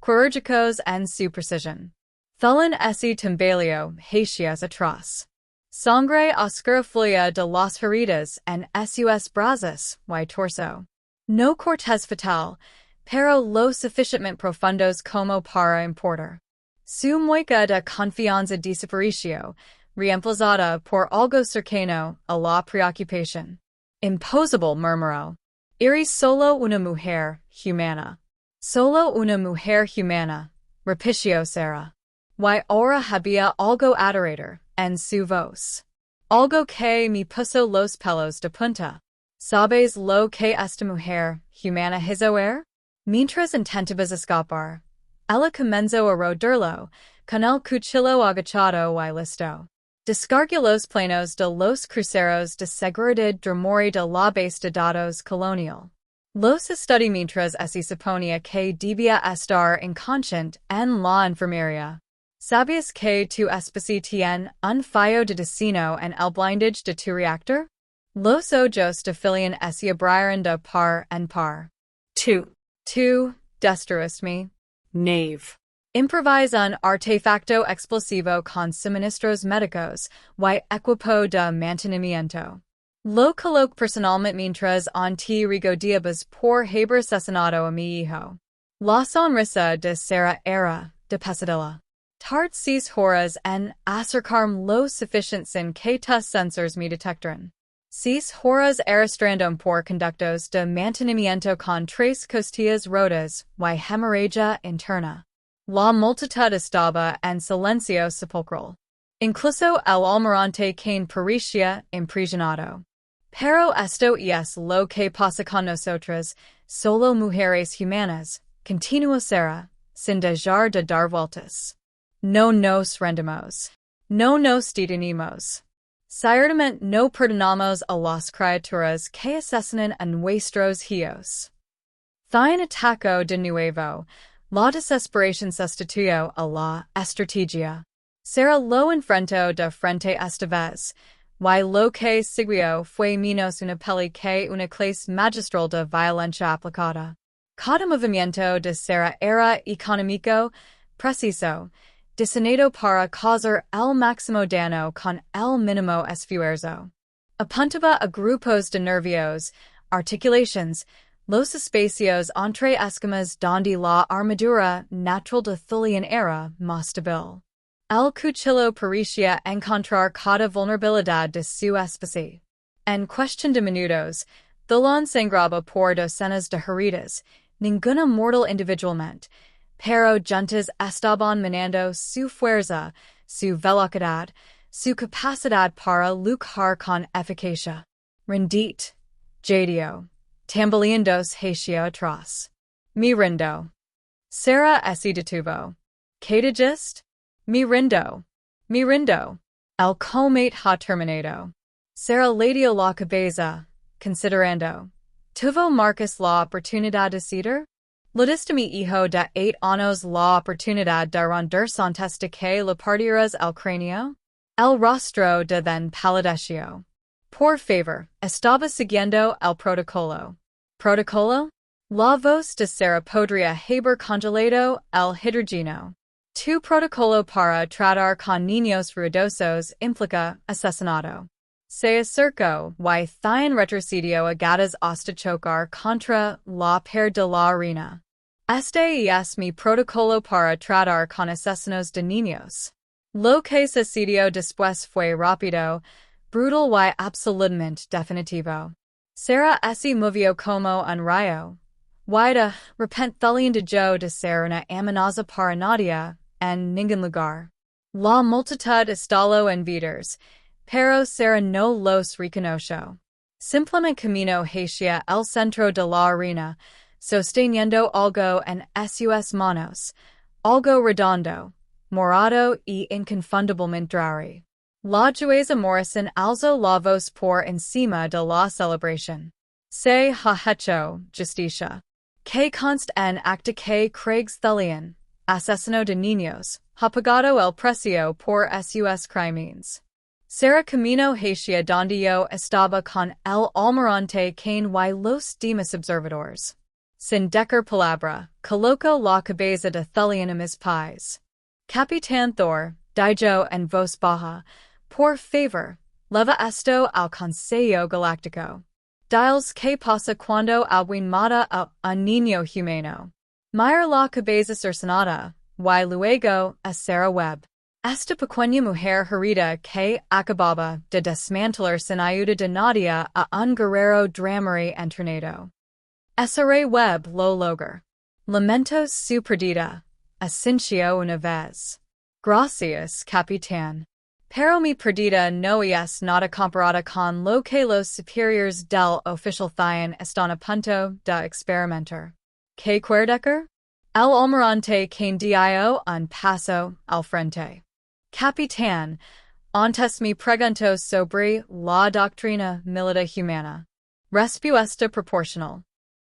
quirúrgicos en su precision. Thulen ese tembalio, hacias atroz. Sangre oscura fluya de las heridas en sus brazos, y torso. No cortes fatal, pero lo suficientemente profundos como para importar. Su mueca de confianza desaparicio, reemplazada por algo cercano a la preocupación. Imposible murmuró. Eres solo una mujer humana. Solo una mujer humana, repició Sarah. Y ahora había algo adorador en su voz. Algo que me puso los pelos de punta. ¿Sabes lo que esta mujer humana hizo? Mientras intentabas escapar, ella comenzó a roderlo, con el cuchillo agachado y listo. Descargó los planos de los cruceros de seguridad Dromori de la base de datos colonial. Los estudió mientras se suponía que debía estar inconsciente en la enfermería. ¿Sabías que tu especie tiene un fallo de destino en el blindage de tu reactor? Los ojos de Filion se abrieron de par en par. Tú destruiste. Knave. Improvisa un artefacto explosivo con suministros médicos y equipo de mantenimiento. Lo coloque personalmente mientras en ti regodeabas por haber asesinado a mi hijo. La sonrisa de Sarah era de pesadilla. Tard 6 horas en acercarme lo suficiente sin que tus sensors me detectaran. 6 horas arrastrando por conductos de mantenimiento con 3 costillas rotas y hemorragia interna. La multitud estaba en silencio sepulcral. Incluso el almirante Kane parecía impresionado. Pero esto es lo que pasa con nosotras, solo mujeres humanas, continuó Sarah, sin dejar de dar vueltas. No nos rendimos. No nos detenemos. Ciertamente no perdonamos a las criaturas que asesinan a nuestros hijos. Thine atacó de nuevo. La desesperación sustituyó a la estrategia. Sarah lo enfrentó de frente esta vez, y lo que siguió fue menos una peli que una clase magistral de violencia aplicada. Cada movimiento de Sarah era económico, preciso, diseñado para causar el máximo daño con el mínimo esfuerzo. Apuntaba a grupos de nervios, articulations, los espacios entre esquemas donde la armadura natural de Thulian era más débil. El cuchillo parecía encontrar cada vulnerabilidad de su especie. En cuestión de minutos, Thulian sangraba por docenas de heridas, ninguna mortal individualmente, pero juntas estaban minando su fuerza, su velocidad, su capacidad para luchar con eficacia. Rendit, jadio. Tambaleandos hacia atrás. Me rindo. Sarah se detuvo. ¿Qué dijiste? Me rindo. Me rindo. El combate ha terminado. Sarah le dio la cabeza, considerando. ¿Tuvo Marcus la oportunidad de ceder? ¿Le diste mi hijo de 8 años la oportunidad de rendirse antes de que le partieras el cráneo? El rostro de then palideció. Por favor, estaba siguiendo el protocolo. ¿Protocolo? La voz de Sarah podría haber congelado el hidrógeno. Tu protocolo para tratar con niños ruidosos implica asesinato. Se acercó y thine retrocedió a gatas hasta chocar contra la pared de la arena. Este es mi protocolo para tratar con asesinos de niños. Lo que sucedió después fue rápido, brutal y absolutamente definitivo. Sarah se movió como un rayo. Y de repente Thulian dejó de ser una amenaza para nadie, en ningún lugar. La multitud estalló en vidas, pero Sarah no los reconoció. Simplemente caminó hacia el centro de la arena, sosteniendo algo en sus manos, algo redondo, morado y inconfundiblemente raro. La Jueza Morrison alzó la voz por encima de la celebración. Se ha hecho justicia. Que consta en acta que Craigs Thulian, asesino de niños, ha pagado el precio por sus crímenes. Sarah caminó hacia donde yo estaba con el almirante Kane y los demás observadores. sin decker palabra, coloco la cabeza de Thulian a mis pies. Capitan Thor, dijo en voz baja, por favor, leva esto al Consejo Galáctico. Diles que pasa cuando alguien mata a un niño humano. Mira la cabeza cercenada, y luego a Sarah Webb. Esta pequeña mujer herida que acababa de desmantelar sin ayuda de nadie a un guerrero dramary entrenado. Sarah Webb lo lograr. Lamentos su perdida. Exigió una vez. Gracias, capitán. Pero mi perdida no es nada comparada con lo que los superiores del Oficial están a punto de experimentar. ¿Qué quiere? El almirante quien dio un paso al frente. Capitán, antes me preguntó sobre la doctrina militar humana. Respuesta proporcional.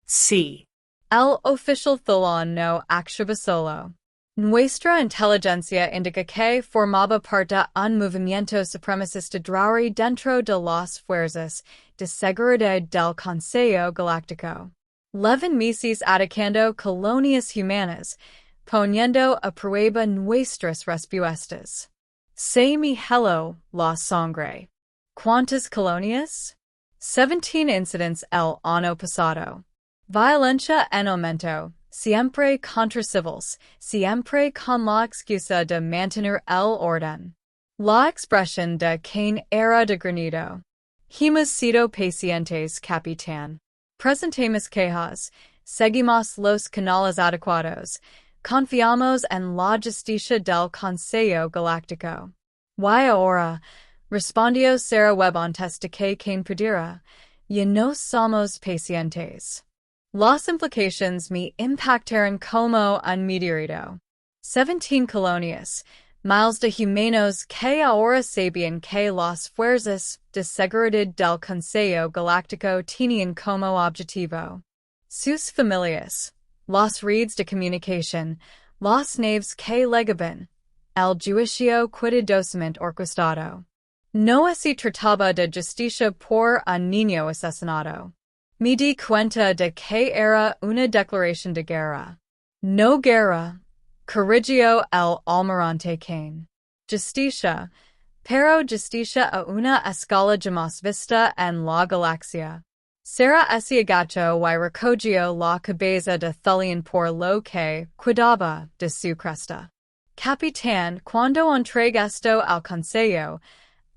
Sí. El oficial Tholon no actuaba solo. Nuestra inteligencia indica que formaba parte un movimiento supremacista drauri dentro de las fuerzas de seguridad del Consejo Galáctico. Leven meses atacando colonias humanas, poniendo a prueba nuestras respuestas. Se me hello la sangre. ¿Cuántas colonias? 17 incidents el año pasado. Violencia en aumento, siempre contra civiles, siempre con la excusa de mantener el orden. La expresión de quien era de granido. Hemos sido pacientes, capitán. Presentemos quejas, seguimos los canales adecuados, confiamos en la justicia del Consejo Galáctico. Y ahora, respondió Sarah Webb antes de que quien pudiera, ya no somos pacientes. Las implications me impactaron como un meteorito. 17 colonias, miles de humanos que ahora sabían que las fuerzas de seguridad del Consejo Galáctico tenían como objetivo sus familias, las redes de comunicación, las naves que legaban, el juicio cuidadosamente orquestado. No se trataba de justicia por un niño asesinado. Me di cuenta de que era una declaración de guerra. No guerra, corrigió el almirante Kane. Justicia, pero justicia a una escala jamás vista en la galaxia. Sarah se agachó y recogió la cabeza de Thulian por lo que cuidaba de su cresta. Capitán, cuando entregue esto al Consejo,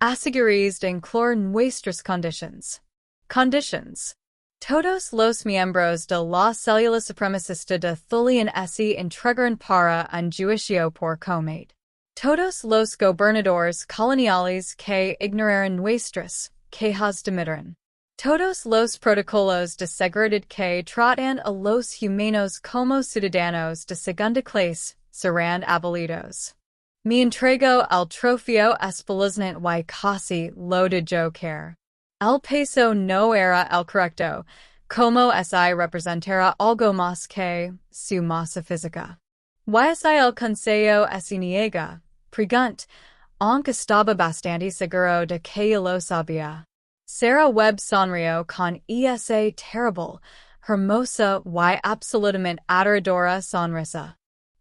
aseguréis de incluir nuestras conditions. Conditions. Todos los miembros de la célula supremacista de Thulian se entregaron para un juicio por comete. Todos los gobernadores coloniales que ignoraron nuestras quejas dimitieron. Todos los protocolos de seguridad que tratan a los humanos como ciudadanos de segunda clase serán abolidos. Me entrego el trofeo espeluznante y casi lo de yo querer. El peso no era el correcto, como si representara algo más que su masa física. Y si el consejo se niega, pregunt, aunque estaba bastante seguro de que lo sabía. Sarah Webb sonrió con esa terrible, hermosa y absolutamente aterradora sonrisa.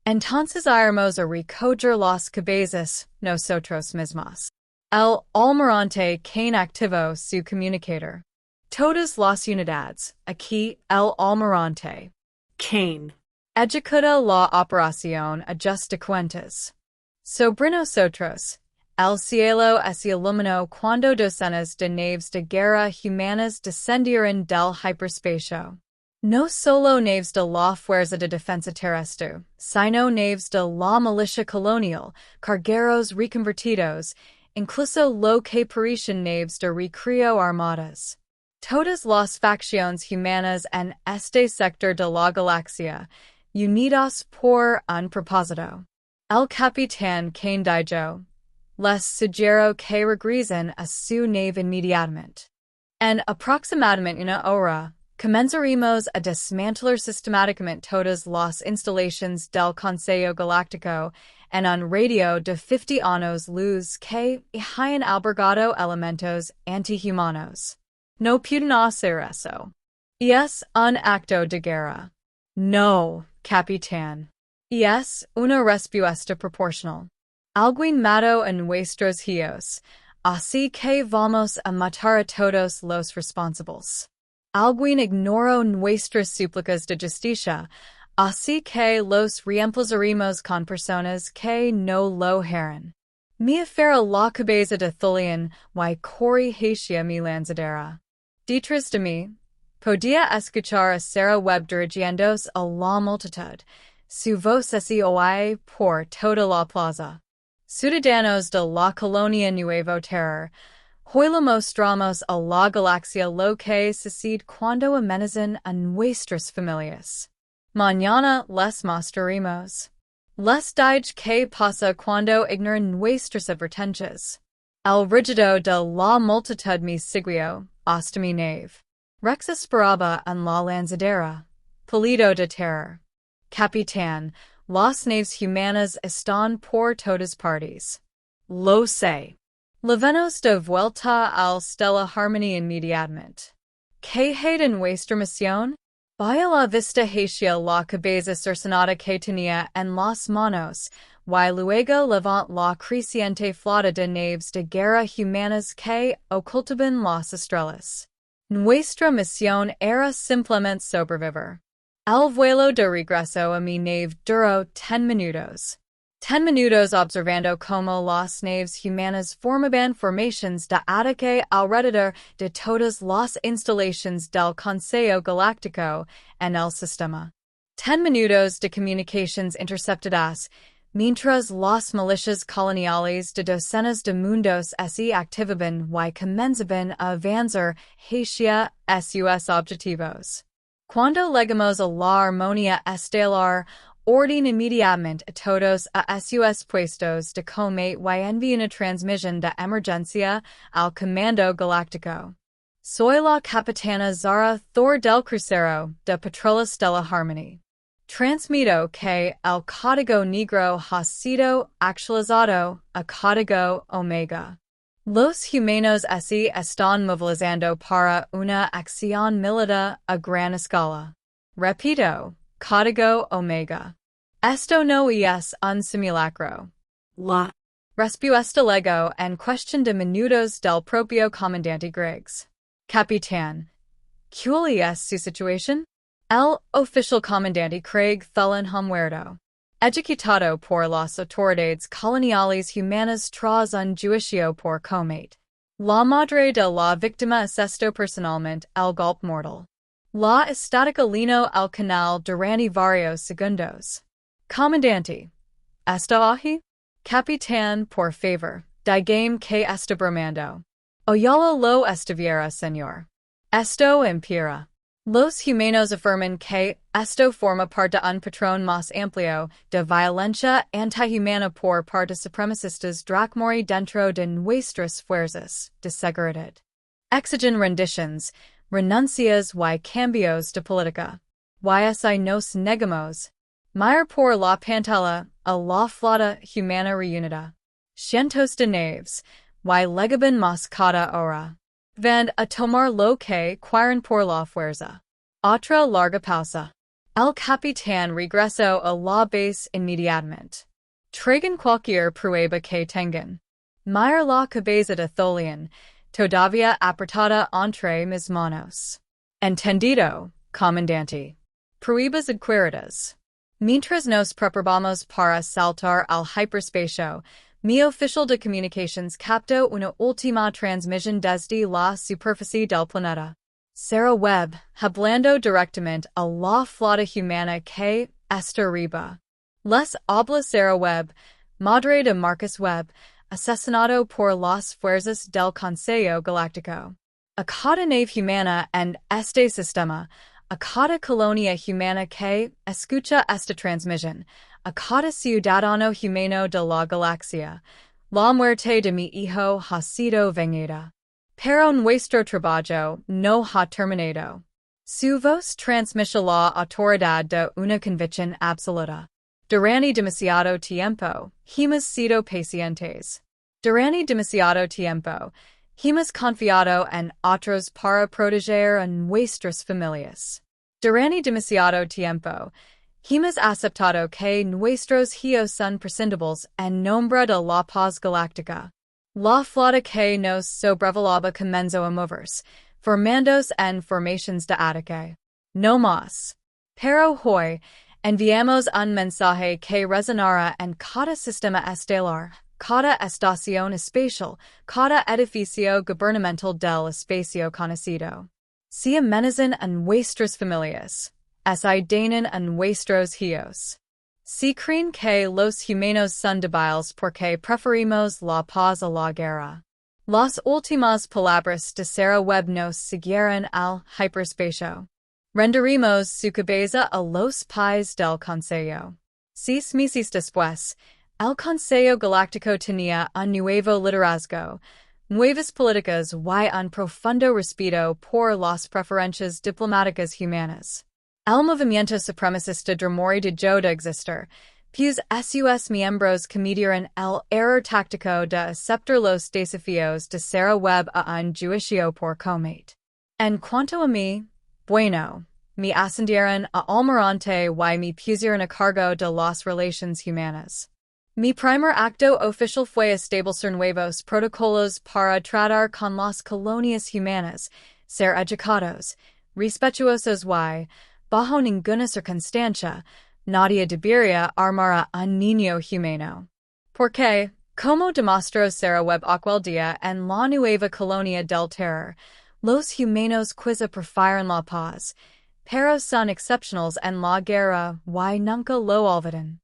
Entonces iremos a recoger las cabezas nosotros mismos. El almirante quien activó su comunicador. Todas las unidades, aquí el almirante. Kane. Ejecuta la operación ajusta cuentas. Sobre nosotros, el cielo se iluminó cuando docenas de naves de guerra humanas descendieron del hiperespacio. No solo naves de la Fuerza de Defensa Terrestre, sino naves de la milicia colonial, cargueros reconvertidos, incluso lo que parecían naves de recreo armadas. Todas las facciones humanas en este sector de la galaxia, unidas por un propósito. El capitán Kane dijo, les sugiero que regresen a su nave inmediatamente. En aproximadamente una hora, comenzaremos a desmantelar sistemáticamente todas las instalaciones del Consejo Galáctico en un radio de 50 años luz que hayan albergado elementos antihumanos. No pueden hacer eso. Y es un acto de guerra. No, capitán. Es una respuesta proporcional. Alguien mató a nuestros hijos, así que vamos a matar a todos los responsables. Alguien ignoró nuestras súplicas de justicia, así que los reemplazaremos con personas que no lo harán. Mi affair la cabeza de Thulian y corrigencia mi lanzadera. Detrás de mí, podía escuchar a Sarah Webb dirigiéndose a la multitud. Su voz se oía por toda la plaza. Ciudadanos de la colonia Nuevo Terror, hoy le mostramos a la galaxia lo que sucede cuando amenazan a nuestras familias. Mañana les mostraremos. Les dije que pasa cuando ignoran nuestras advertencias. El rígido de la multitud me siguió hasta mi nave. Rex esperaba en la lanzadera. Palido de terror. Capitán, las naves humanas están por todas partes. Lo sé. Levenos de vuelta al Stella Harmony inmediatamente. ¿Qué hay en nuestra misión? Vaya la vista hacia la cabeza cercenada que tenía en las manos, y luego levant la creciente flota de naves de guerra humanas que ocultaban las estrellas. Nuestra misión era simplemente sobrevivir. El vuelo de regreso a mi nave duró 10 minutos. 10 minutos observando cómo las naves humanas formaban formations de ataque alrededor de todas las instalaciones del Consejo Galáctico en el sistema. 10 minutos de comunicaciones interceptadas, mientras las milicias coloniales de docenas de mundos se activaban y comenzaban a avanzar hacia sus objetivos. Cuando llegamos a la armonía estelar, orden inmediatamente a todos a sus puestos de combate y envíe una transmisión de emergencia al Comando Galáctico. Soy la capitana Zara Thor del crucero de Patrullas Stella Harmony. Transmito que el código negro ha sido actualizado a código Omega. Los humanos se están movilizando para una acción militar a gran escala. Repito, código Omega. Esto no es un simulacro. La Respuesta lego en cuestión de minutos del propio comandante Griggs. Capitán, ¿cuál es su situación? El oficial comandante Craig Thulin ha muerto. Ejecutado por las autoridades coloniales humanas tras un juicio por combate. La madre de la víctima asestó personalmente el golpe mortal. La estática lino el canal durante varios segundos. Comandante. ¿Está ahí? Capitán, por favor, dígame que está bromando. Oyalo lo estuviera, señor. Esto impera. Los humanos afirman que esto forma parte de un patrón más amplio de violencia antihumana por parte supremacistas dracmori dentro de nuestras fuerzas de seguridad. Exigen rendiciones, renuncias y cambios de política. Y si nos negamos, mirar por la pantalla a la flota humana reunida. Cientos de naves, y legaban más cada hora. Van a tomar lo que quieren por la fuerza. Otra larga pausa. El capitán regresó a la base inmediatamente. Traigan cualquier prueba que tengan. Mirar la cabeza de Thulian, todavía apretada entre mis manos. Entendido, comandante. Pruebas adquiridas. Mientras nos preparamos para saltar al hiperspacio, mi oficial de comunicaciones captó una última transmisión desde la superficie del planeta. Sarah Webb, hablando directamente a la flota humana que está arriba. Les habla Sarah Webb, madre de Marcus Webb, asesinado por las fuerzas del Consejo Galáctico. A cada nave humana en este sistema, a cada colonia humana que escucha esta transmisión, a cada ciudadano humano de la galaxia, la muerte de mi hijo ha sido vengada. Pero nuestro trabajo no ha terminado. Su voz transmite la autoridad de una convicción absoluta. Durante demasiado tiempo, hemos sido pacientes. Durante demasiado tiempo, hemos confiado en otros para proteger a nuestras familias. Durante demasiado tiempo, hemos aceptado que nuestros giros son prescindibles en nombre de la paz galáctica. La flota que nos sobrevolaba comenzó a moverse, formándose en formaciones de ataque. No más. Pero hoy, enviamos un mensaje que resonará en cada sistema estelar, cada estación espacial, cada edificio gubernamental del espacio conocido. Si amenazan a nuestras familias, asedinan a nuestros hijos. Si creen que los humanos son débiles porque preferimos la paz a la guerra. Las últimas palabras de Sarah Webb nos siguieron al hiperespacio. Renderemos su cabeza a los pies del Consejo. 6 meses después, el Consejo Galáctico tenía un nuevo liderazgo, nuevas políticas y un profundo respeto por las preferencias diplomáticas humanas. El movimiento supremacista demoró de existir, pues sus miembros cometieron el error táctico de aceptar los desafíos de Sarah Webb a un juicio por comete. En cuanto a mí, bueno, me ascendieron a almirante y me pusieron a cargo de las relaciones humanas. Mi primer acto oficial fue establecer nuevos protocolos para tratar con las colonias humanas, ser educados, respetuosos y, bajo ninguna circunstancia, nadie debería armar a un niño humano. Porque, como demostró Sarah Webb aquel día en la nueva colonia del Tierra, los humanos quizá prefieren la paz, pero son excepcionales en la guerra y nunca lo olvidan.